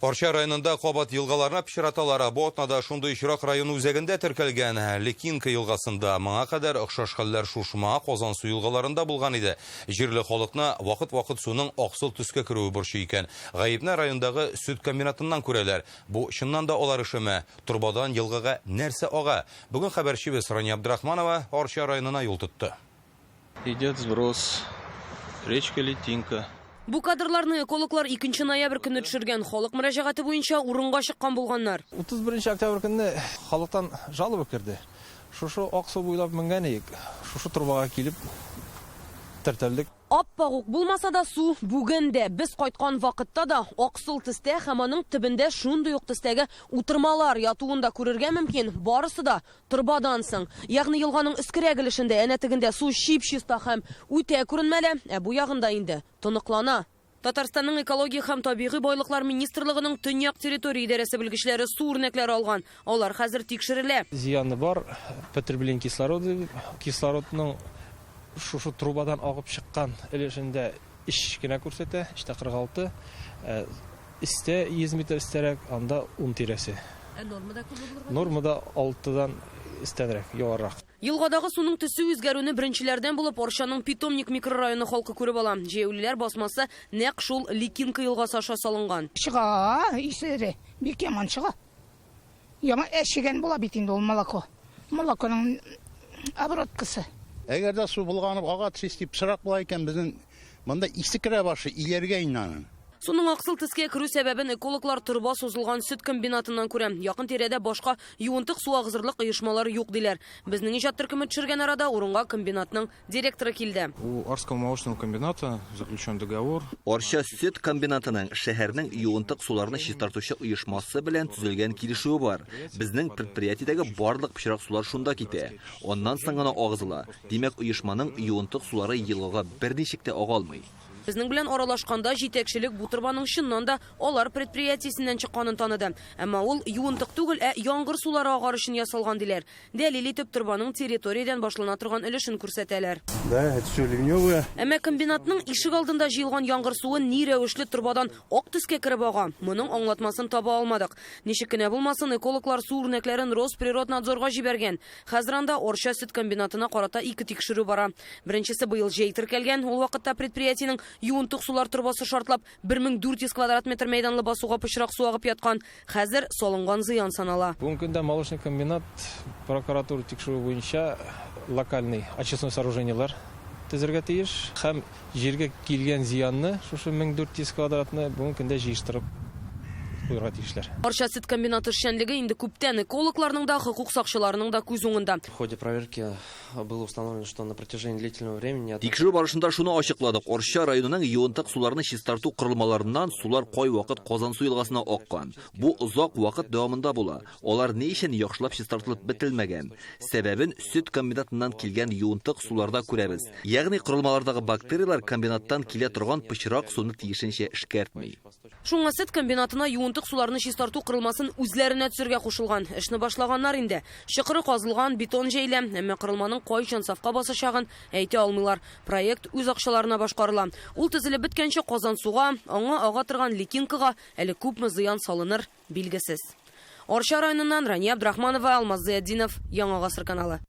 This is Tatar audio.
Орша районында Кобат елгаларына пишираталары Ботнада шундай Ширак районы үзәгендә теркәлгән. Лекинка елгасында моңа кадәр охшаш хәлләр Шушма, Казансу елгаларында булган иде. Җирле халыкны вакыт-вакыт суның аксыл төскә керүе борчый икән. Гаепне райондагы сөт комбинатыннан күрәләр. Бу чыннан да алар эшеме? Турбадан елгага нәрсә ага? Бүген хәбәрчебез Рания Абдрахманова Орша районына юл тотты. Идет сброс. Речка Летинка. Бу кадрларны экологлар 2 ноябрь көне төшергән. Халык мөрәҗәгате буенча урынга чыккан булганнар. 31 октябрь көнне халыктан жалоба керде. Шушы Аксу буйлап менгән идек. Шушы турбага килеп тертелдек. Аппагук булмаса да су бүген дә без кайткан вакытта да аксыл төстә һәм аның төбендә шундый ук төстәге утырмалар ятуында күрергә мөмкин. Барысы да турбадан соң. Ягъни елганың искерәгелешендә әнә тегендә су чип-чиста һәм үтә күренмәле, бу ягында инде тоныклана. Татарстанның экология һәм табигый байлыклар министрлыгының төньяк территория идарәсе белгечләре су үрнәкләре алган. Алар хәзер тикшерелә. Зияны бар, потребление кислородның шушы трубадан агып чыккан өлешендә кенә күрсәтә, 46, истә 100 метр истәрәк, анда 10 тирәсе. Нормада 6дан истәрәк, югарырак. Елгадагы суның төсе үзгәрүне беренчеләрдән булып Оршаның Питомник микрорайоны халкы күреп ала. Җәяүлеләр басмасы нәкъ шул Лекинка елгасы аша салынган. Чыга, исере, бик яман чыга. Яма эшегән була бит инде ул молоко. Молоконың обороткасы. Әгәр дә су булганып ага төшеп пышрак була икән, безнең монда исе керә башы иләргә инанын. Суның аксыл төскә керү сәбәбен экологлар турба сузылган сөт комбинатыннан күрә. Якын тирәдә башка юынтык су агызырлык оешмалары юк диләр. Безнең иҗат төркеме төшергән арада урынга комбинатның директоры килде. У Орского молочного комбината заключен договор. Орша сөт комбинатының шәһәрнең юынтык суларны чистартучы оешмасы белән төзелгән килешүе бар. Безнең предприятиедәге барлык пычрак сулар шунда китә. Оннан соң гына агызыла. Димәк, оешманың юынтык сулары елгага берничек тә ага алмый. Безнең белән аралашканда җитәкчелек бу турбаның чыннан да алар предприятиесеннән чыкканын таныды. Әмма ул юынтык түгел, яңгыр сулары агар өчен ясалган диләр. Дәлил итеп турбаның территориядан башлана торган өлешен күрсәтәләр. Да, это всё ливневое. Әмма комбинатның ишек алдында җыелган яңгыр суы ни рәвешле турбадан ак төскә кереп ага? Моның аңлатмасын таба алмадык. Ничек кенә булмасын, экологлар су үрнәкләрен Росприроднадзорга җибәргән. Хәзер анда Орша сөт комбинатына карата 2 тикшерү бара. Беренчесе быел җәй теркәлгән, ул вакытта предприятиенең юынтык сулар турбасы шартлап 1400 квадрат метр мәйданлы басуга пычрак су агып яткан. Хәзер салынган зыян санала. Бүгенге көндә молочный комбинат прокуратура тикшерү буенча локальный очистной сооружениелар төзергә тиеш һәм җиргә килгән зыянны шушы 1400 квадратны бүгенге көндә җыештырып куярга тиешләр. Орша сөт комбинаты эшчәнлеге инде күптән экологларның да, хокук сакчыларының да күз уңында. В ходе проверки было установлено, что на протяжении длительного времени... Тикшерү барышында шуны ачыкладык. Орша районының юынтык суларны чистарту кырылмаларыннан сулар кай вакыт Казансу елгасына аккан. Бу озак вакыт дәвамында була. Алар ни өчен яхшылап чистартылып бетелмәгән? Сәбәбен сөт комбинатыннан килгән юынтык суларда күрәбез. Ягъни кырылмалардагы бактериялар комбинаттан килә торган пычрак суны тиешенчә эшкәртми. Шуңа сөт комбинатына юынтык суларны чистарту кырылмасын үзләренә төзергә кушылган. Эшне башлаганнар инде. Чыкыры казылган, бетон җәйлә, әмма кырылманың кайчан сафка басачагын әйтә алмыйлар. Проект үз акчаларына башкарыла. Ул төзелеп беткәнче Казансуга, аңа ага торган Лекинкага әле күпме зыян салыныр билгесез. Орша районыннан Рания Абдрахманова, Алмаз Зыятдинов, Яңа гасыр каналы.